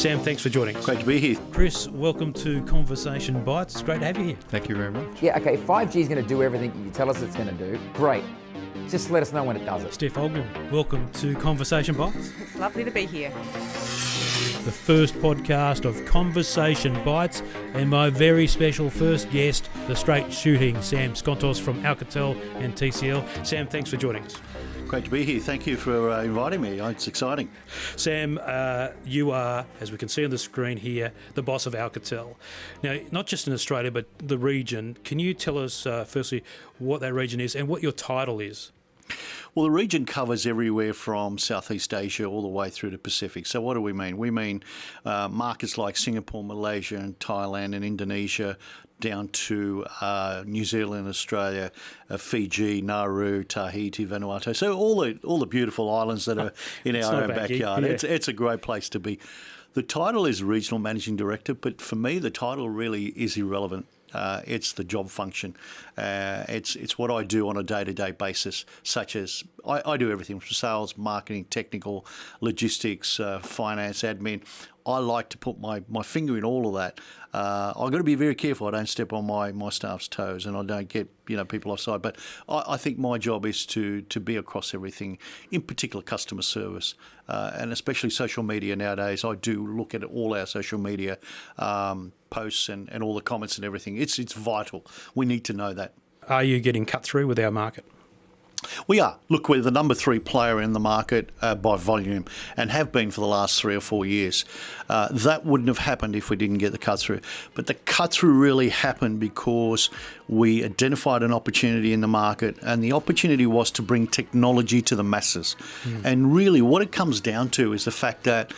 Sam, thanks for joining us. Great to be here. Chris, welcome to Conversation Bytes. It's great to have you here. Thank you very much. Yeah, okay, 5G is going to do everything you tell us it's going to do. Great. Just let us know when it does it. Steph Ogden, welcome to Conversation Bytes. It's lovely to be here. The first podcast of Conversation Bytes, and my very special first guest, the straight shooting Sam Skontos from Alcatel and TCL. Sam, thanks for joining us. Great to be here. Thank you for inviting me. It's exciting. Sam, you are, as we can see on the screen here, the boss of Alcatel. Now, not just in Australia, but the region. Can you tell us, firstly, what that region is and what your title is? Well, the region covers everywhere from Southeast Asia all the way through to Pacific. So what do we mean? We mean markets like Singapore, Malaysia and Thailand and Indonesia, down to New Zealand, Australia, Fiji, Nauru, Tahiti, Vanuatu. So all the beautiful islands that are in our own backyard. Yeah. It's a great place to be. The title is Regional Managing Director, but for me the title really is irrelevant. It's the job function. It's what I do on a day-to-day basis, such as I do everything from sales, marketing, technical, logistics, finance, admin. I like to put my finger in all of that. I've got to be very careful I don't step on my staff's toes and I don't get people offside. But I think my job is to be across everything, in particular customer service, and especially social media nowadays. I do look at all our social media posts and all the comments and everything. It's vital. We need to know that. Are you getting cut through with our market? We are. Look, we're the number 3 player in the market by volume and have been for the last 3 or 4 years. That wouldn't have happened if we didn't get the cut through. But the cut through really happened because we identified an opportunity in the market, and the opportunity was to bring technology to the masses. And really what it comes down to is the fact that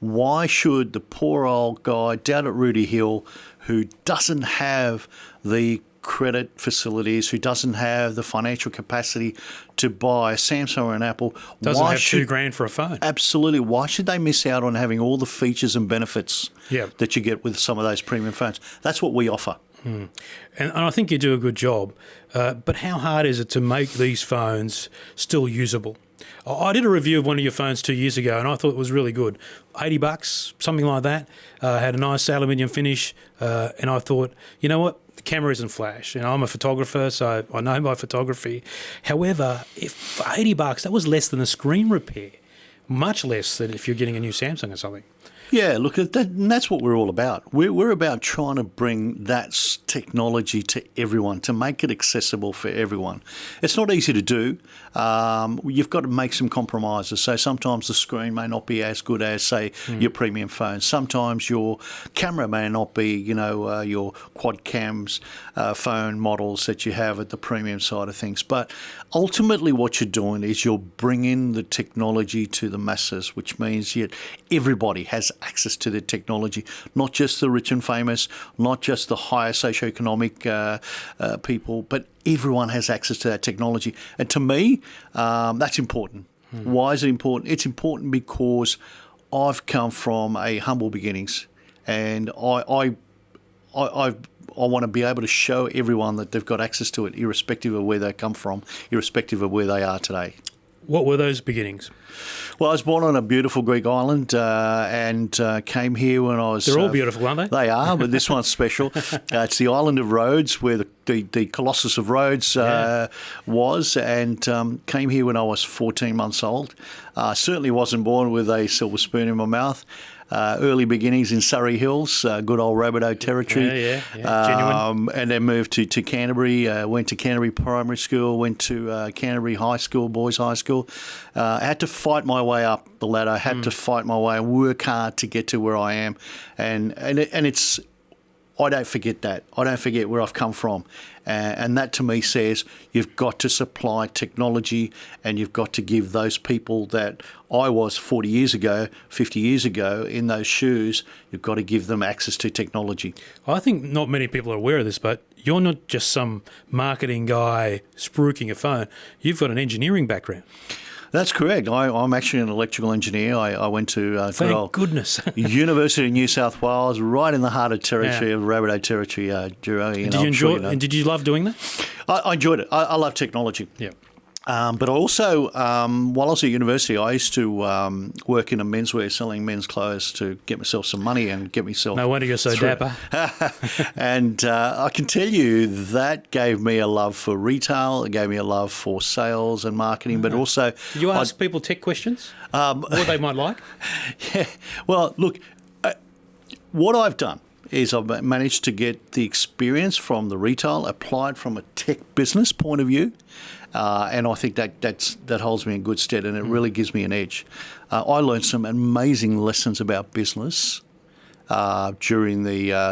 why should the poor old guy down at Rooty Hill who doesn't have the credit facilities, who doesn't have the financial capacity to buy a Samsung or an Apple, doesn't have $2,000 for a phone? Absolutely. Why should they miss out on having all the features and benefits that you get with some of those premium phones? That's what we offer. And I think you do a good job. But how hard is it to make these phones still usable? I did a review of one of your phones 2 years ago, and I thought it was really good. $80, something like that. Had a nice aluminium finish, and I thought, you know what? The camera isn't flash. I'm a photographer, so I know my photography. However, if for $80, that was less than a screen repair, much less than if you're getting a new Samsung or something. Yeah, look, and that's what we're all about. We're about trying to bring that technology to everyone, to make it accessible for everyone. It's not easy to do. You've got to make some compromises. So sometimes the screen may not be as good as, say, your premium phone. Sometimes your camera may not be, your quad cams phone models that you have at the premium side of things. But ultimately what you're doing is you're bringing the technology to the masses, which means everybody has access to the technology, not just the rich and famous, not just the higher socioeconomic people, but everyone has access to that technology. And to me, that's important. Why is it important? It's important because I've come from a humble beginnings, and I want to be able to show everyone that they've got access to it, irrespective of where they come from, irrespective of where they are today. What were those beginnings? Well, I was born on a beautiful Greek island and came here when I was... They're all beautiful, aren't they? They are, but this one's special. It's the island of Rhodes, where the Colossus of Rhodes was, and came here when I was 14 months old. Certainly wasn't born with a silver spoon in my mouth. Early beginnings in Surrey Hills, good old Rabbitoh territory. Genuine. And then moved to Canterbury, went to Canterbury Primary School, went to Canterbury High School, Boys High School. I had to fight my way up the ladder, had to fight my way and work hard to get to where I am. And it's... I don't forget that. I don't forget where I've come from. And that to me says you've got to supply technology, and you've got to give those people that I was 40 years ago, 50 years ago in those shoes, you've got to give them access to technology. I think not many people are aware of this, but you're not just some marketing guy spruiking a phone. You've got an engineering background. That's correct. I'm actually an electrical engineer. I went to Thank goodness. University of New South Wales, right in the heart of territory of Rabbitoh territory. Did you enjoy it? And did you love doing that? I enjoyed it. I love technology. Yeah. But also, while I was at university, I used to work in a menswear, selling men's clothes to get myself some money and get myself. No wonder you're so dapper. And I can tell you that gave me a love for retail. It gave me a love for sales and marketing, but also... You ask people tech questions? What they might like? Yeah. Well, look, what I've done is I've managed to get the experience from the retail applied from a tech business point of view. And I think that holds me in good stead, and it really gives me an edge. I learned some amazing lessons about business during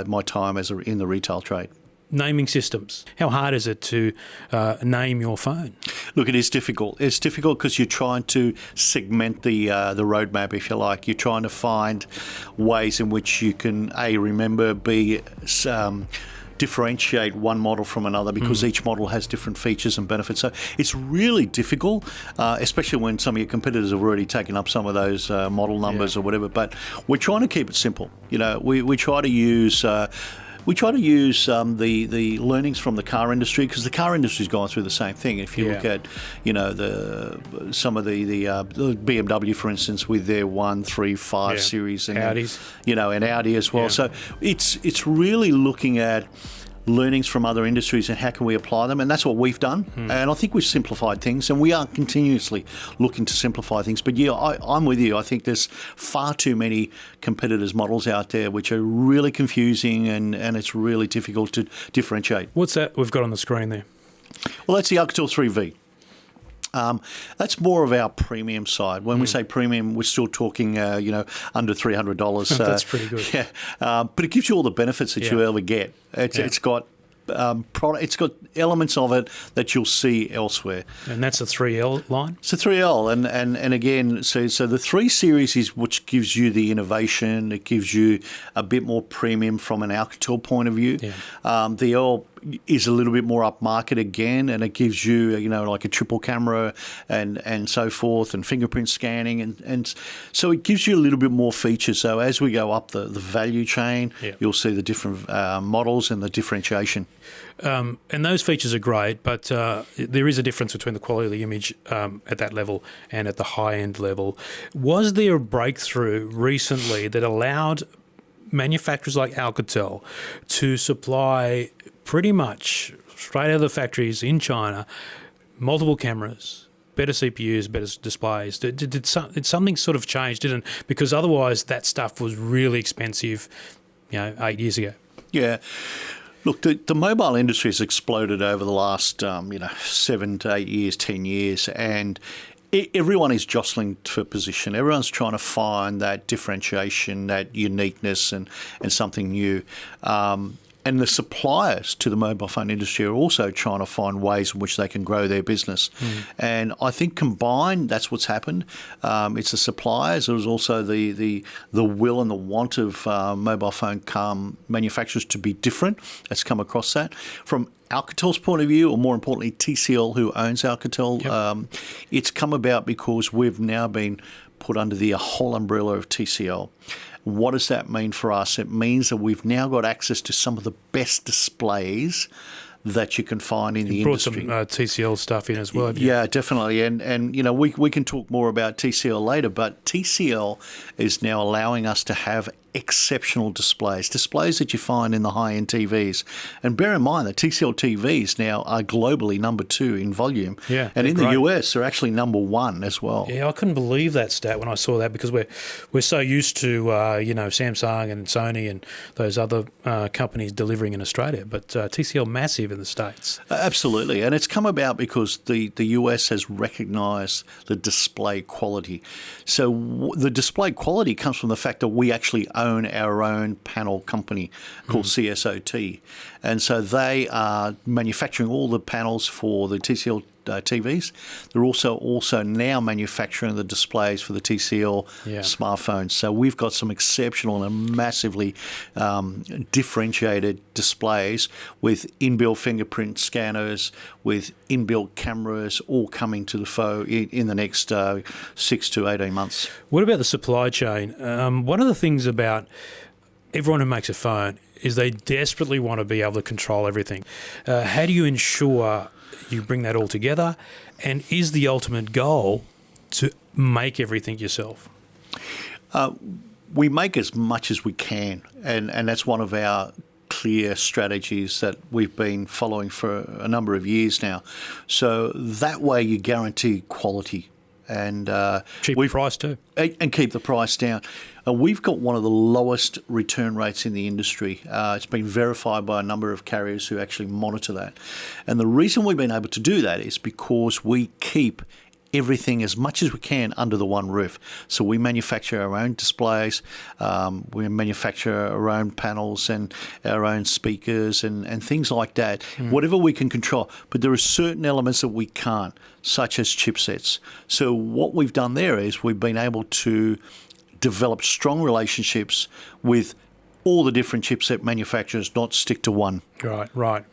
my time in the retail trade. Naming systems. How hard is it to name your phone? Look, it is difficult. It's difficult because you're trying to segment the roadmap, if you like. You're trying to find ways in which you can, A, remember, B, differentiate one model from another, because each model has different features and benefits. So it's really difficult, especially when some of your competitors have already taken up some of those model numbers or whatever. But we're trying to keep it simple. You know, we try to use... We try to use the learnings from the car industry, because the car industry's gone through the same thing. If you look at, you know, some of the BMW, for instance, with their 1, 3, 5 series, and Audis, you know, and Audi as well. So it's really looking at learnings from other industries and how can we apply them, and that's what we've done. And I think we've simplified things, and we are continuously looking to simplify things. But yeah, I'm with you. I think there's far too many competitors' models out there which are really confusing, and it's really difficult to differentiate. What's that we've got on the screen there? Well, that's the Alcatel 3V. That's more of our premium side. When we say premium, we're still talking, under $300. That's pretty good. Yeah, but it gives you all the benefits that you ever get. It's got it's got elements of it that you'll see elsewhere. And that's a 3L line? It's a 3L, and again, so the 3 Series is which gives you the innovation. It gives you a bit more premium from an Alcatel point of view. Yeah. The L is a little bit more upmarket again, and it gives you, like a triple camera and so forth, and fingerprint scanning, and so it gives you a little bit more features. So as we go up the value chain, you'll see the different models and the differentiation. And those features are great, but there is a difference between the quality of the image at that level and at the high-end level. Was there a breakthrough recently that allowed manufacturers like Alcatel to supply pretty much straight out of the factories in China multiple cameras, better CPUs, better displays? Did something sort of change, didn't? Because otherwise that stuff was really expensive, 8 years ago. Yeah. Look, the mobile industry has exploded over the last, 7 to 8 years, 10 years, and everyone is jostling for position. Everyone's trying to find that differentiation, that uniqueness, and something new. And the suppliers to the mobile phone industry are also trying to find ways in which they can grow their business. And I think combined, that's what's happened. It's the suppliers. It was also the will and the want of mobile phone manufacturers to be different. That's come across that. From Alcatel's point of view, or more importantly, TCL, who owns Alcatel, it's come about because we've now been put under the whole umbrella of TCL. What does that mean for us? It means that we've now got access to some of the best displays that you can find in the industry. Brought some TCL stuff in as well. Yeah, definitely. And we can talk more about TCL later, but TCL is now allowing us to have exceptional displays that you find in the high-end TVs. And bear in mind that TCL TVs now are globally number 2 in volume. Yeah, and in the US, they're actually number 1 as well. Yeah, I couldn't believe that stat when I saw that, because we're so used to, Samsung and Sony and those other companies delivering in Australia. But TCL massive in the States. Absolutely. And it's come about because the US has recognised the display quality. So the display quality comes from the fact that we actually own our own panel company called CSOT. And so they are manufacturing all the panels for the TCL TVs. They're also now manufacturing the displays for the TCL smartphones. So we've got some exceptional and massively differentiated displays with inbuilt fingerprint scanners, with inbuilt cameras, all coming to the phone in the next 6 to 18 months. What about the supply chain? One of the things about everyone who makes a phone is they desperately want to be able to control everything. How do you ensure you bring that all together? And is the ultimate goal to make everything yourself? We make as much as we can, and that's one of our clear strategies that we've been following for a number of years now. So that way you guarantee quality and cheap price too, and keep the price down. We've got one of the lowest return rates in the industry. It's been verified by a number of carriers who actually monitor that. And the reason we've been able to do that is because we keep everything as much as we can under the one roof. So we manufacture our own displays, we manufacture our own panels and our own speakers and things like that, whatever we can control. But there are certain elements that we can't, such as chipsets. So what we've done there is we've been able to develop strong relationships with all the different chipset manufacturers, not stick to one. Right.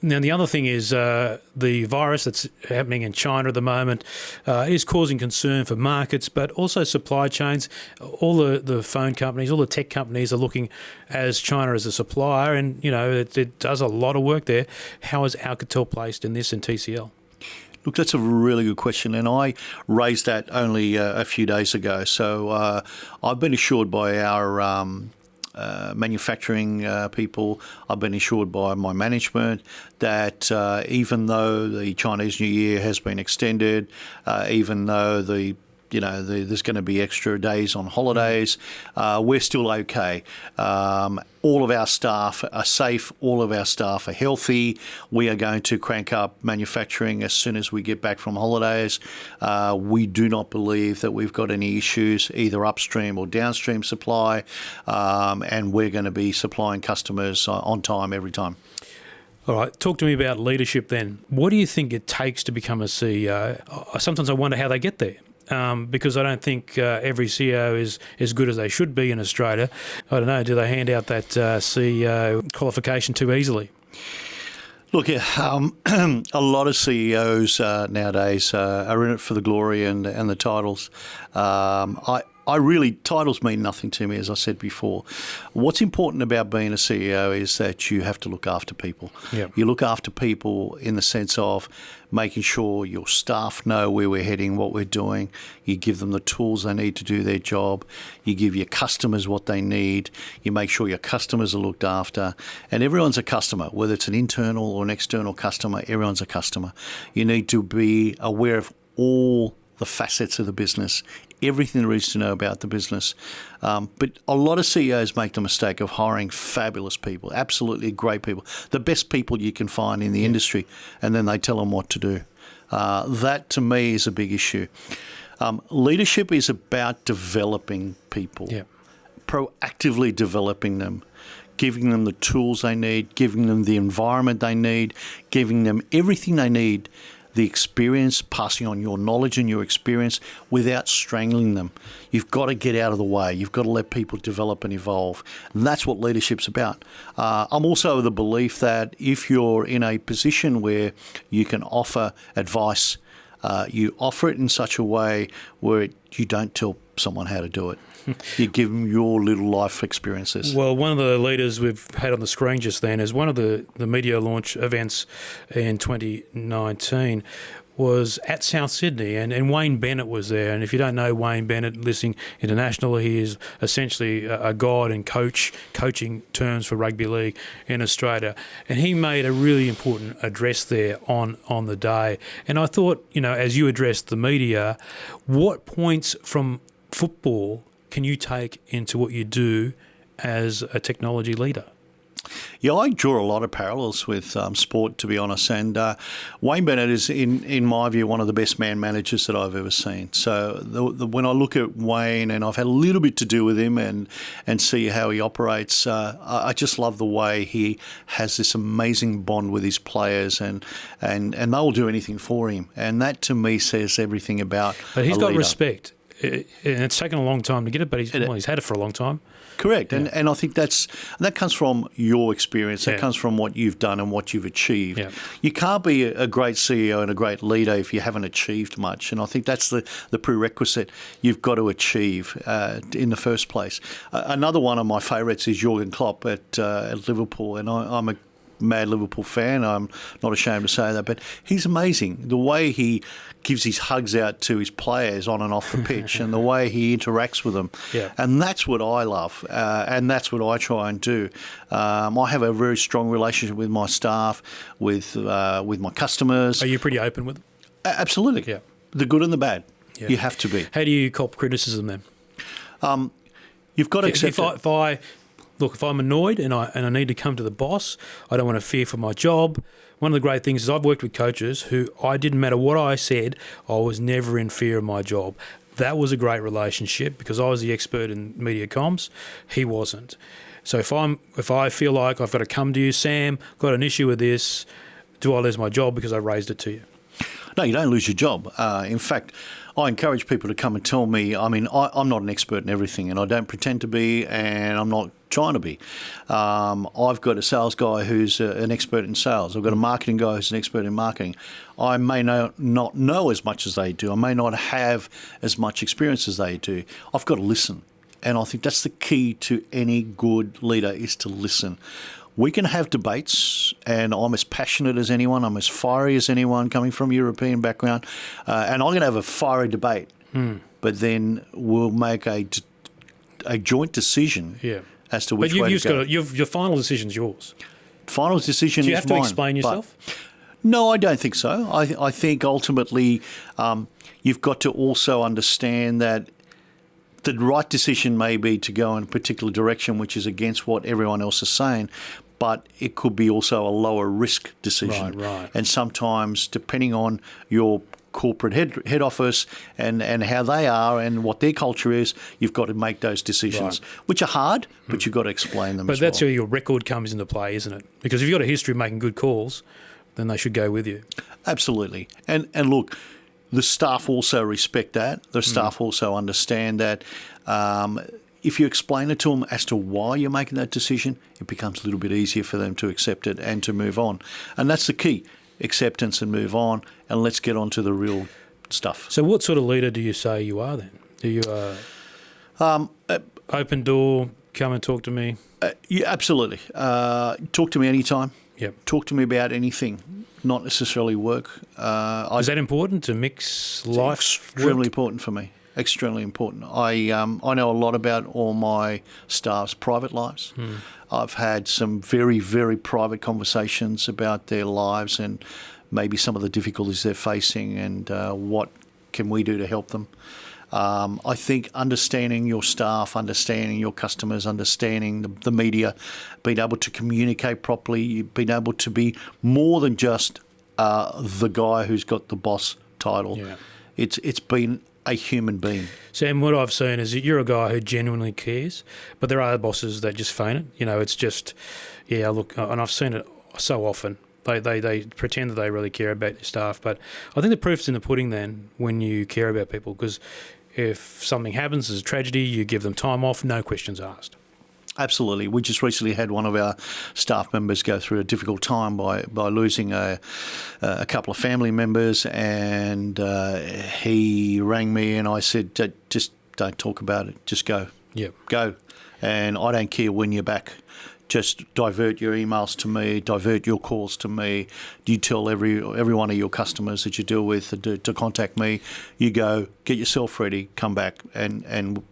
Now, the other thing is the virus that's happening in China at the moment is causing concern for markets, but also supply chains. All the phone companies, all the tech companies are looking as China as a supplier, and, you know, it does a lot of work there. How is Alcatel placed in this and TCL? Look, that's a really good question, and I raised that only a few days ago. So I've been assured by our manufacturing people, I've been assured by my management that even though the Chinese New Year has been extended, even though there's going to be extra days on holidays, we're still okay. All of our staff are safe. All of our staff are healthy. We are going to crank up manufacturing as soon as we get back from holidays. We do not believe that we've got any issues, either upstream or downstream supply, and we're going to be supplying customers on time every time. All right, talk to me about leadership then. What do you think it takes to become a CEO? Sometimes I wonder how they get there. Because I don't think every CEO is as good as they should be in Australia. I don't know, do they hand out that CEO qualification too easily? Look, a lot of CEOs nowadays are in it for the glory and the titles. Titles mean nothing to me, as I said before. What's important about being a CEO is that you have to look after people. Yep. You look after people in the sense of making sure your staff know where we're heading, what we're doing. You give them the tools they need to do their job. You give your customers what they need. You make sure your customers are looked after. And everyone's a customer, whether it's an internal or an external customer, everyone's a customer. You need to be aware of all the facets of the business, everything there is to know about the business. But a lot of CEOs make the mistake of hiring fabulous people, absolutely great people, the best people you can find in the industry, and then they tell them what to do. That, to me, is a big issue. Leadership is about developing people, proactively developing them, giving them the tools they need, giving them the environment they need, giving them everything they need, the experience, passing on your knowledge and your experience without strangling them. You've got to get out of the way. You've got to let people develop and evolve. And that's what leadership's about. I'm also of the belief that if you're in a position where you can offer advice, you offer it in such a way where you don't tell someone how to do it. You give them your little life experiences. Well, one of the leaders we've had on the screen just then is one of the media launch events in 2019 was at South Sydney, and Wayne Bennett was there. And if you don't know Wayne Bennett, listening international, he is essentially a god in coaching terms for rugby league in Australia. And he made a really important address there on the day. And I thought, as you addressed the media, what points from football can you take into what you do as a technology leader? Yeah, I draw a lot of parallels with sport, to be honest. And Wayne Bennett is, in my view, one of the best man managers that I've ever seen. So when I look at Wayne, and I've had a little bit to do with him and see how he operates, I just love the way he has this amazing bond with his players, and they'll do anything for him. And that, to me, says everything about But he's a got leader. Respect. And it's taken a long time to get it, but he's had it for a long time. Correct. Yeah. And I think that comes from your experience. That comes from what you've done and what you've achieved. Yeah. You can't be a great CEO and a great leader if you haven't achieved much. And I think that's the prerequisite you've got to achieve in the first place. Another one of my favourites is Jurgen Klopp at Liverpool. And I'm a mad Liverpool fan. I'm not ashamed to say that, but he's amazing. The way he gives his hugs out to his players on and off the pitch, and the way he interacts with them, and that's what I love, and that's what I try and do. I have a very strong relationship with my staff, with my customers. Are you pretty open with them? Absolutely. Yeah. The good and the bad. Yeah. You have to be. How do you cop criticism then? You've got to accept it. If I'm annoyed and I need to come to the boss, I don't want to fear for my job. One of the great things is I've worked with coaches who I didn't matter what I said, I was never in fear of my job. That was a great relationship because I was the expert in media comms. He wasn't. So if I feel like I've got to come to you, Sam, got an issue with this, do I lose my job because I raised it to you? No, you don't lose your job. In fact, I encourage people to come and tell me. I mean, I'm not an expert in everything, and I don't pretend to be, and I'm not trying to be. I've got a sales guy who's an expert in sales. I've got a marketing guy who's an expert in marketing. I may not know as much as they do. I may not have as much experience as they do. I've got to listen, and I think that's the key to any good leader is to listen. We can have debates, and I'm as passionate as anyone. I'm as fiery as anyone coming from a European background, and I'm going to have a fiery debate. But then we'll make a joint decision as to which way to go. Your final decision's yours. Final decision is mine. Do you have to explain yourself? No, I don't think so. I think ultimately you've got to also understand that the right decision may be to go in a particular direction which is against what everyone else is saying, but it could be also a lower risk decision. Right. And sometimes, depending on your corporate head office and how they are and what their culture is, you've got to make those decisions, which are hard, but you've got to explain them as well. But that's where your record comes into play, isn't it? Because if you've got a history of making good calls, then they should go with you. Absolutely. And look, the staff also respect that. The staff also understand that if you explain it to them as to why you're making that decision, it becomes a little bit easier for them to accept it and to move on. And that's the key, acceptance and move on, and let's get on to the real stuff. So what sort of leader do you say you are then? Do you open door, come and talk to me? Yeah, absolutely. Talk to me anytime. Yep. Talk to me about anything, not necessarily work. Is that important to mix life? Extremely important for me. Extremely important. I know a lot about all my staff's private lives. I've had some very, very private conversations about their lives and maybe some of the difficulties they're facing and what can we do to help them. I think understanding your staff, understanding your customers, understanding the media, being able to communicate properly, being able to be more than just the guy who's got the boss title. Yeah. It's been a human being. Sam, what I've seen is that you're a guy who genuinely cares, but there are bosses that just feign it. You know, it's just, look, and I've seen it so often. They pretend that they really care about your staff, but I think the proof's in the pudding then when you care about people, because if something happens, there's a tragedy, you give them time off, no questions asked. Absolutely. We just recently had one of our staff members go through a difficult time by losing a couple of family members, and he rang me and I said, just don't talk about it. Just go. Yeah. Go. And I don't care when you're back. Just divert your emails to me, divert your calls to me. You tell every one of your customers that you deal with to contact me. You go, get yourself ready, come back, and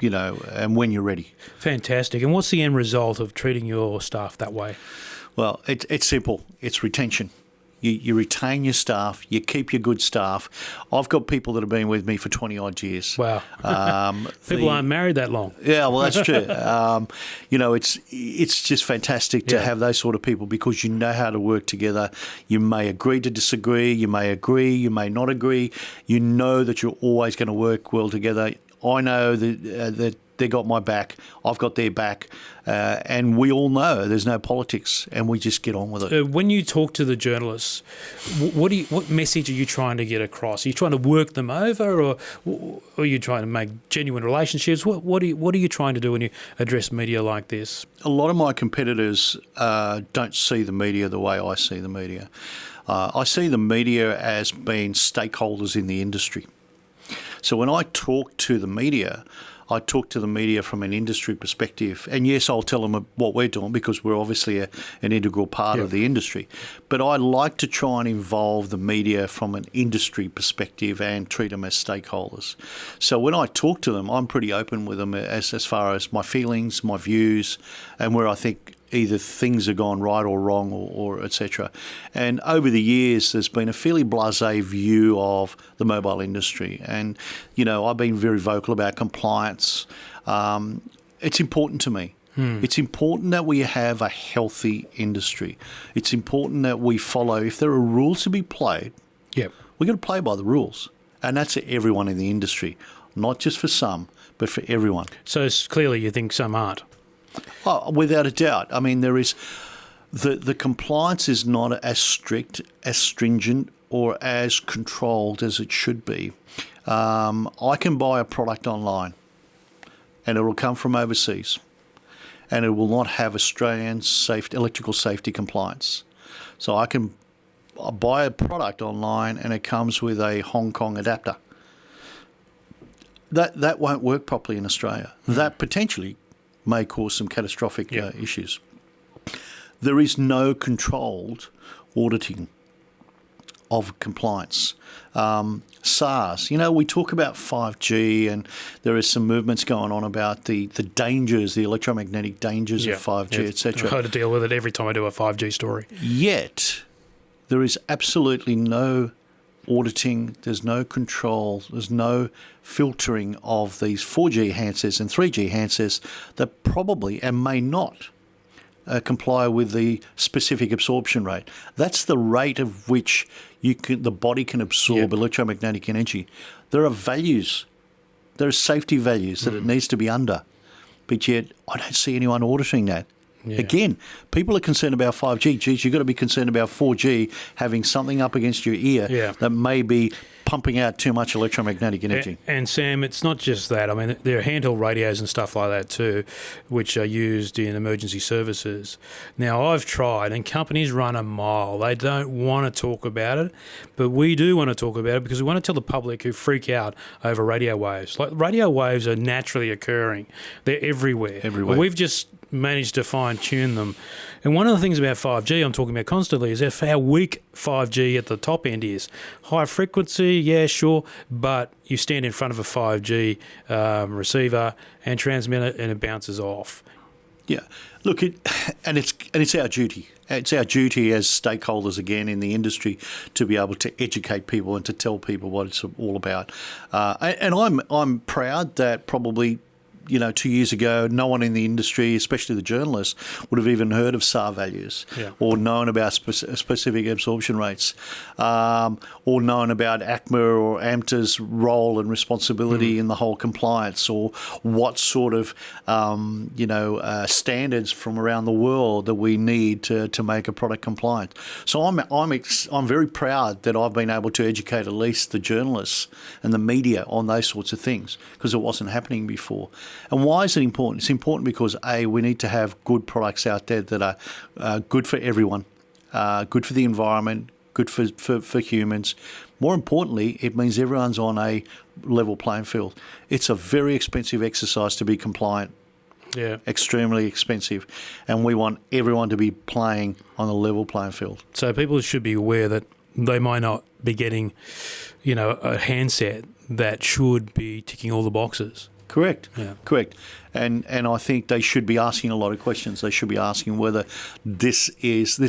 when you're ready. Fantastic. And what's the end result of treating your staff that way? Well, it's simple. It's retention. You retain your staff. You keep your good staff. I've got people that have been with me for 20-odd years. Wow. People aren't married that long. Yeah, well, that's true. It's just fantastic to have those sort of people because you know how to work together. You may agree to disagree. You may agree. You may not agree. You know that you're always going to work well together. I know that they got my back, I've got their back, and we all know there's no politics, and we just get on with it. When you talk to the journalists, what message are you trying to get across? Are you trying to work them over, or are you trying to make genuine relationships? What are you trying to do when you address media like this? A lot of my competitors don't see the media the way I see the media. I see the media as being stakeholders in the industry. So when I talk to the media, I talk to the media from an industry perspective. And yes, I'll tell them what we're doing because we're obviously an integral part of the industry. But I like to try and involve the media from an industry perspective and treat them as stakeholders. So when I talk to them, I'm pretty open with them as far as my feelings, my views, and where I think either things have gone right or wrong or et cetera. And over the years, there's been a fairly blasé view of the mobile industry. And, I've been very vocal about compliance. It's important to me. It's important that we have a healthy industry. It's important that we follow, if there are rules to be played, we've got to play by the rules. And that's everyone in the industry, not just for some, but for everyone. So clearly you think some aren't. Oh, without a doubt. I mean, there is the compliance is not as strict, as stringent, or as controlled as it should be. I can buy a product online, and it will come from overseas, and it will not have Australian electrical safety compliance. So I can buy a product online, and it comes with a Hong Kong adapter. That won't work properly in Australia. That potentially may cause some catastrophic issues. There is no controlled auditing of compliance. SARS, we talk about 5G, and there is some movements going on about the dangers, the electromagnetic dangers of 5G, etc. I've had to deal with it every time I do a 5G story. Yet, there is absolutely no auditing, there's no control, there's no filtering of these 4G handsets and 3G handsets that probably and may not comply with the specific absorption rate. That's the rate of which the body can absorb electromagnetic energy. There are values, there are safety values that it needs to be under, but yet I don't see anyone auditing that. Yeah. Again, people are concerned about 5G. Geez, you've got to be concerned about 4G having something up against your ear that may be pumping out too much electromagnetic energy. And Sam, it's not just that. I mean, there are handheld radios and stuff like that too, which are used in emergency services. Now, I've tried, and companies run a mile. They don't want to talk about it, but we do want to talk about it because we want to tell the public who freak out over radio waves. Like, radio waves are naturally occurring. They're everywhere. But we've just managed to fine-tune them. And one of the things about 5G I'm talking about constantly is how weak 5G at the top end is. High frequency, yeah, sure, but you stand in front of a 5G receiver and transmit it and it bounces off. Yeah. Look, it's our duty. It's our duty as stakeholders, again, in the industry to be able to educate people and to tell people what it's all about. And I'm proud that probably 2 years ago, no one in the industry, especially the journalists, would have even heard of SAR values or known about specific absorption rates or known about ACMA or AMTA's role and responsibility in the whole compliance, or what sort of, standards from around the world that we need to make a product compliant. So I'm very proud that I've been able to educate at least the journalists and the media on those sorts of things, because it wasn't happening before. And why is it important? It's important because, A, we need to have good products out there that are good for everyone, good for the environment, good for humans. More importantly, it means everyone's on a level playing field. It's a very expensive exercise to be compliant. Yeah. Extremely expensive. And we want everyone to be playing on a level playing field. So people should be aware that they might not be getting, a handset that should be ticking all the boxes. Correct. Yeah. Correct. And I think they should be asking a lot of questions. They should be asking whether this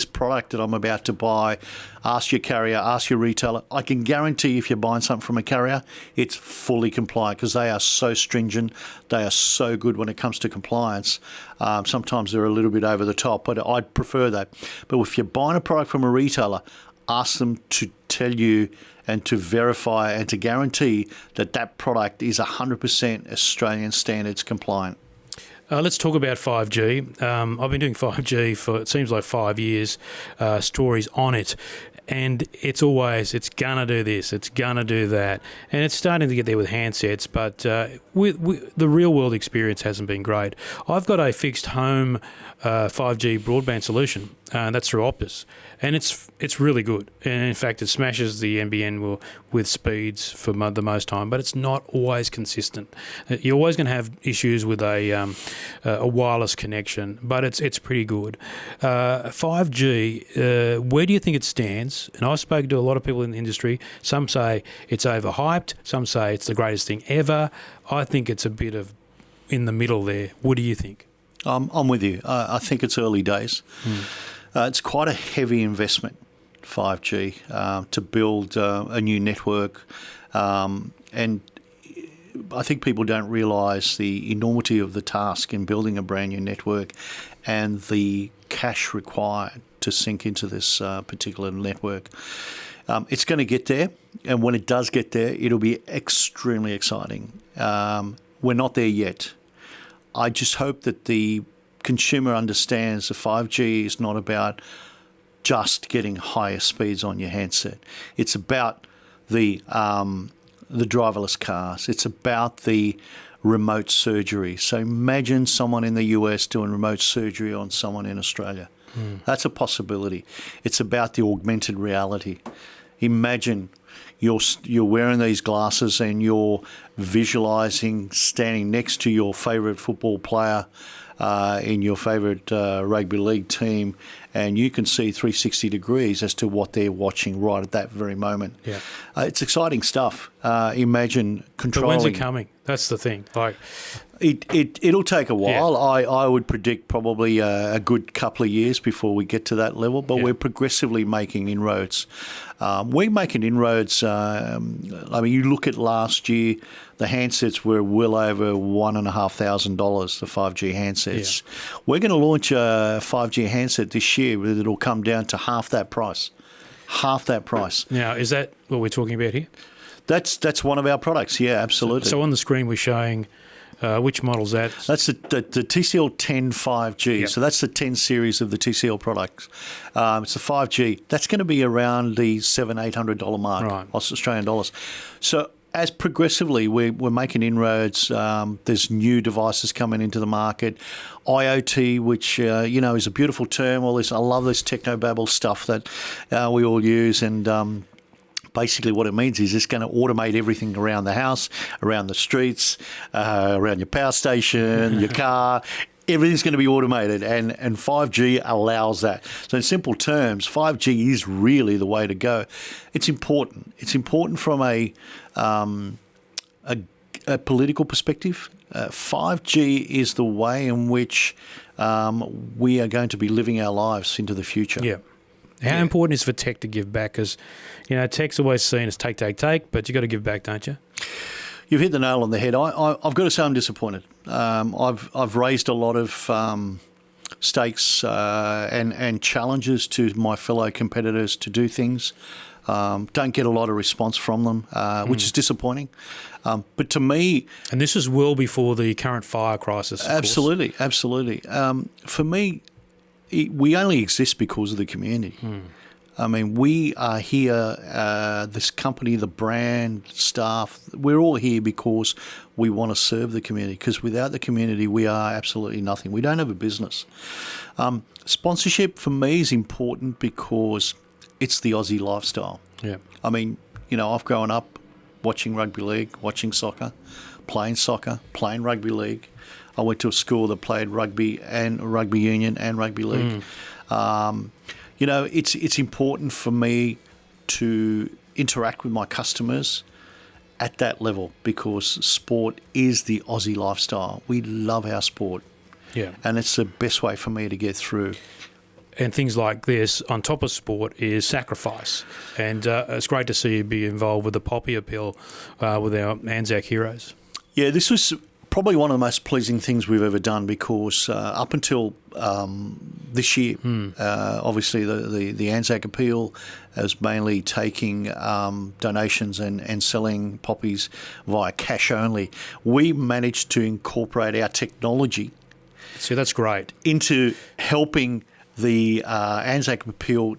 product that I'm about to buy, ask your carrier, ask your retailer. I can guarantee if you're buying something from a carrier, it's fully compliant, because they are so stringent. They are so good when it comes to compliance. Sometimes they're a little bit over the top, but I'd prefer that. But if you're buying a product from a retailer, ask them to tell you and to verify and to guarantee that product is 100% Australian standards compliant. Let's talk about 5G. I've been doing 5G for, it seems like 5 years, stories on it. And it's going to do this, it's going to do that. And it's starting to get there with handsets, but the real-world experience hasn't been great. I've got a fixed home 5G broadband solution, That's through Optus, and it's really good. And in fact, it smashes the NBN with speeds for the most time, but it's not always consistent. You're always going to have issues with a wireless connection, but it's pretty good. 5G, where do you think it stands? And I've spoken to a lot of people in the industry. Some say it's overhyped. Some say it's the greatest thing ever. I think it's a bit of in the middle there. What do you think? I'm with you. I think it's early days. It's quite a heavy investment, 5G, to build a new network. And I think people don't realise the enormity of the task in building a brand new network and the cash required to sink into this particular network. It's going to get there, and when it does get there, it'll be extremely exciting. We're not there yet. I just hope that the consumer understands that 5G is not about just getting higher speeds on your handset. It's about the driverless cars. It's about the remote surgery. So imagine someone in the US doing remote surgery on someone in Australia. That's a possibility. It's about the augmented reality. Imagine you're wearing these glasses and you're visualising standing next to your favourite football player in your favourite rugby league team, and you can see 360 degrees as to what they're watching right at that very moment. Yeah, it's exciting stuff. Imagine controlling. But when's it coming? That's the thing. Like, it'll take a while. Yeah. I would predict probably a good couple of years before we get to that level, but we're progressively making inroads. We're making inroads. I mean, you look at last year, the handsets were well over $1,500, the 5G handsets. Yeah. We're going to launch a 5G handset this year that'll come down to half that price. Half that price. Now, is that what we're talking about here? That's one of our products. Yeah, absolutely. So on the screen we're showing which model's that? That's the TCL 10 5G. Yep. So that's the 10 series of the TCL products. It's the 5G. That's going to be around the $700-800 mark, right, Australian dollars. So as progressively we're making inroads. There's new devices coming into the market. IoT, which is a beautiful term. All this, I love this technobabble stuff that we all use, and basically what it means is it's going to automate everything around the house, around the streets, around your power station, your car. Everything's going to be automated, and 5G allows that. So in simple terms, 5G is really the way to go. It's important. It's important from a political perspective. 5G is the way in which we are going to be living our lives into the future. Yeah. How important is for tech to give back? Because, tech's always seen as take, but you've got to give back, don't you? You've hit the nail on the head. I've got to say I'm disappointed. I've raised a lot of stakes and challenges to my fellow competitors to do things. Don't get a lot of response from them, which is disappointing. But to me... And this is well before the current fire crisis, of absolutely, course. Absolutely. For me, we only exist because of the community. I mean, we are here, this company, the brand, staff, we're all here because we want to serve the community, because without the community, we are absolutely nothing. We don't have a business. Sponsorship for me is important because it's the Aussie lifestyle. Yeah. I mean, I've grown up watching rugby league, watching soccer, playing rugby league. I went to a school that played rugby and rugby union and rugby league. It's important for me to interact with my customers at that level because sport is the Aussie lifestyle. We love our sport. Yeah. And it's the best way for me to get through. And things like this, on top of sport, is sacrifice. And it's great to see you be involved with the Poppy Appeal with our Anzac heroes. Yeah, this was probably one of the most pleasing things we've ever done because up until this year, obviously the Anzac Appeal is mainly taking donations and selling poppies via cash only. We managed to incorporate our technology. See, that's great. Into helping the Anzac Appeal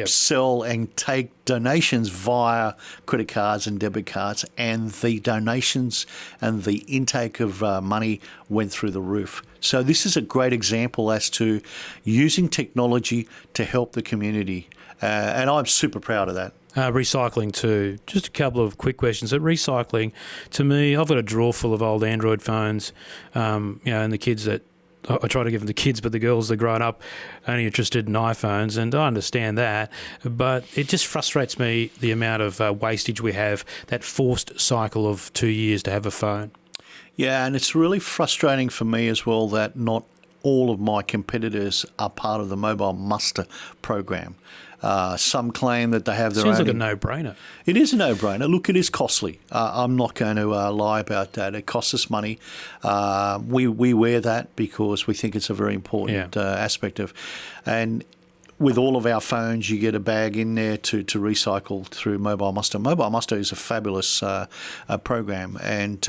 sell and take donations via credit cards and debit cards, and the donations and the intake of money went through the roof. So this is a great example as to using technology to help the community, and I'm super proud of that. Recycling too. Just a couple of quick questions. At recycling, to me, I've got a drawer full of old Android phones, and the kids that I try to give them to kids, but the girls that are grown up only interested in iPhones, and I understand that. But it just frustrates me the amount of wastage we have, that forced cycle of 2 years to have a phone. Yeah, and it's really frustrating for me as well that not all of my competitors are part of the Mobile Muster program. Some claim that they have their own. Seems like a no-brainer. It is a no-brainer. Look, it is costly. I'm not going to lie about that. It costs us money. We wear that because we think it's a very important aspect of. And with all of our phones, you get a bag in there to recycle through Mobile Muster. Mobile Muster is a fabulous program, and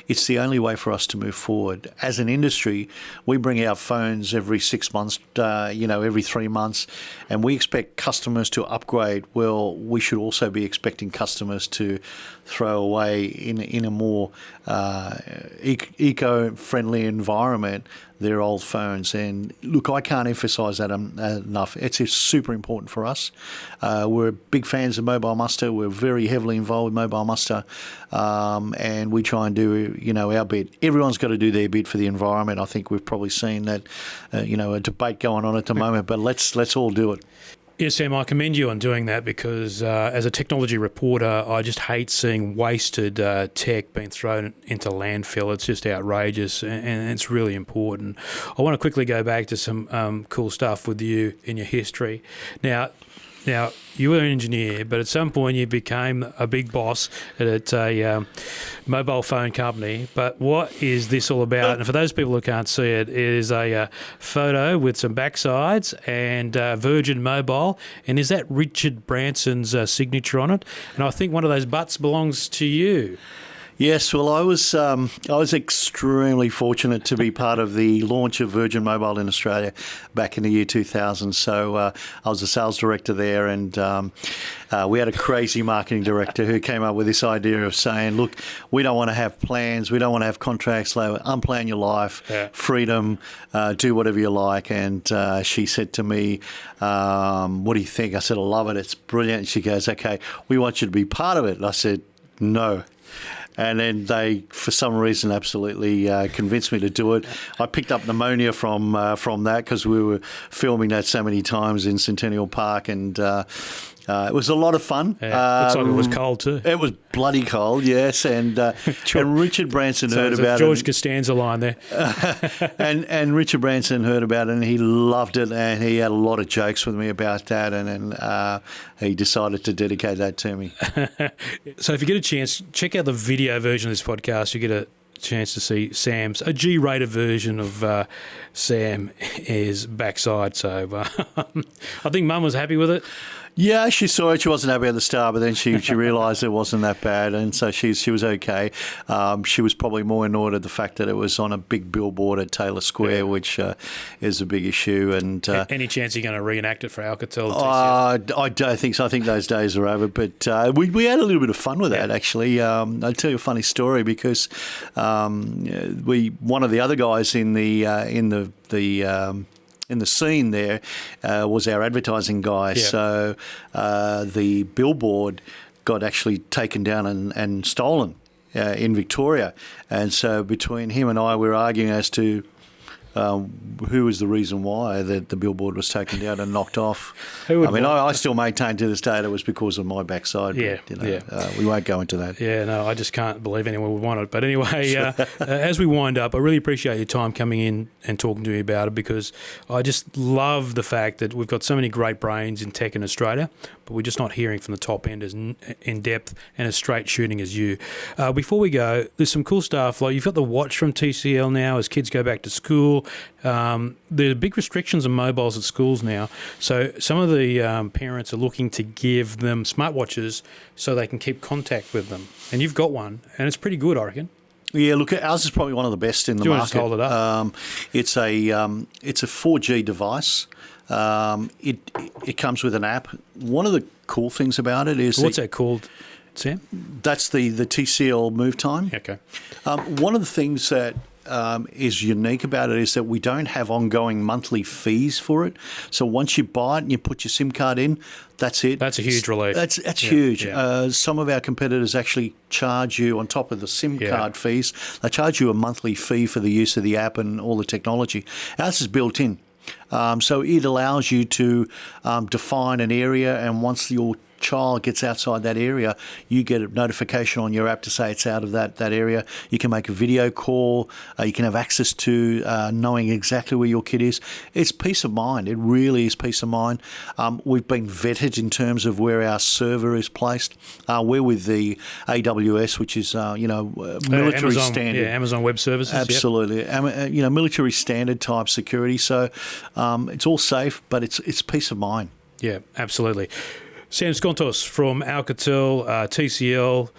it's the only way for us to move forward. As an industry, we bring out phones every 6 months, every 3 months, and we expect customers to upgrade. Well, we should also be expecting customers to throw away in a more eco-friendly environment their old phones. And look, I can't emphasise that enough. It's super important for us. We're big fans of Mobile Muster. We're very heavily involved with Mobile Muster, and we try and do our bit. Everyone's got to do their bit for the environment. I think we've probably seen that a debate going on at the moment, but let's all do it. Yes, Sam, I commend you on doing that because as a technology reporter, I just hate seeing wasted tech being thrown into landfill. It's just outrageous, and it's really important. I want to quickly go back to some cool stuff with you in your history. Now, you were an engineer, but at some point you became a big boss at a mobile phone company. But what is this all about? And for those people who can't see it, it is a photo with some backsides and Virgin Mobile. And is that Richard Branson's signature on it? And I think one of those butts belongs to you. Yes, well, I was extremely fortunate to be part of the launch of Virgin Mobile in Australia back in the year 2000. So I was a sales director there, and we had a crazy marketing director who came up with this idea of saying, look, we don't want to have plans, we don't want to have contracts, unplan your life, freedom, do whatever you like. And she said to me, what do you think? I said, I love it, it's brilliant. And she goes, okay, we want you to be part of it. And I said, no. And then they, for some reason, absolutely convinced me to do it. I picked up pneumonia from that because we were filming that so many times in Centennial Park, and it was a lot of fun. Yeah, looks like it was cold too. It was bloody cold, yes. And Richard Branson heard about George Costanza line there. and Richard Branson heard about it, and he loved it, and he had a lot of jokes with me about that, and then he decided to dedicate that to me. So if you get a chance, check out the video version of this podcast. You get a chance to see a G-rated version of Sam is backside. So I think Mum was happy with it. Yeah, she saw it. She wasn't happy at the start, but then she realised it wasn't that bad, and so she was okay. She was probably more annoyed at the fact that it was on a big billboard at Taylor Square, which is a big issue. And any chance you're going to reenact it for Alcatel? I don't think so. I think those days are over. But we had a little bit of fun with that, actually. I'll tell you a funny story because one of the other guys in the scene there was our advertising guy. Yeah. So the billboard got actually taken down and stolen in Victoria. And so between him and I, we were arguing as to who was the reason why the billboard was taken down and knocked off. I still maintain to this day that it was because of my backside. Yeah, but, we won't go into that. Yeah, no, I just can't believe anyone would want it. But anyway, as we wind up, I really appreciate your time coming in and talking to me about it, because I just love the fact that we've got so many great brains in tech in Australia, but we're just not hearing from the top end as in depth and as straight shooting as you. Before we go, there's some cool stuff. Like, you've got the watch from TCL now as kids go back to school. There are big restrictions on mobiles at schools now. So some of the parents are looking to give them smartwatches so they can keep contact with them. And you've got one, and it's pretty good, I reckon. Yeah, look, ours is probably one of the best in the Do you market. want to just hold it up? It's a 4G device. It comes with an app. One of the cool things about it is What's that called, Sam? that's the TCL Movetime. Okay. One of the things that is unique about it is that we don't have ongoing monthly fees for it. So once you buy it and you put your SIM card in, that's it. That's a huge relief. That's huge. Yeah. Some of our competitors actually charge you, on top of the SIM card fees, they charge you a monthly fee for the use of the app and all the technology. Ours is built in. So it allows you to define an area, and once your child gets outside that area, you get a notification on your app to say it's out of that area. You can make a video call. You can have access to knowing exactly where your kid is. It's peace of mind. It really is peace of mind. We've been vetted in terms of where our server is placed. We're with the AWS, which is military Amazon, standard. Yeah, Amazon Web Services. Absolutely. Military standard type security. So it's all safe, but it's peace of mind. Yeah, absolutely. Sam Skontos from Alcatel, TCL,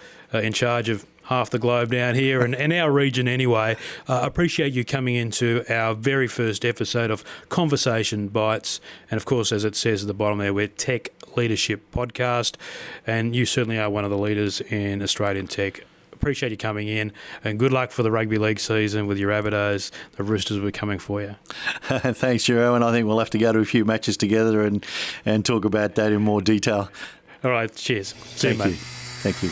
in charge of half the globe down here and our region anyway. Appreciate you coming into our very first episode of Conversation Bytes. And of course, as it says at the bottom there, we're Tech Leadership Podcast. And you certainly are one of the leaders in Australian tech. Appreciate you coming in, and good luck for the rugby league season with your Rabbitohs. The Roosters will be coming for you. Thanks, Jurgen. And I think we'll have to go to a few matches together and talk about that in more detail. All right, cheers. See you, mate. Thank you.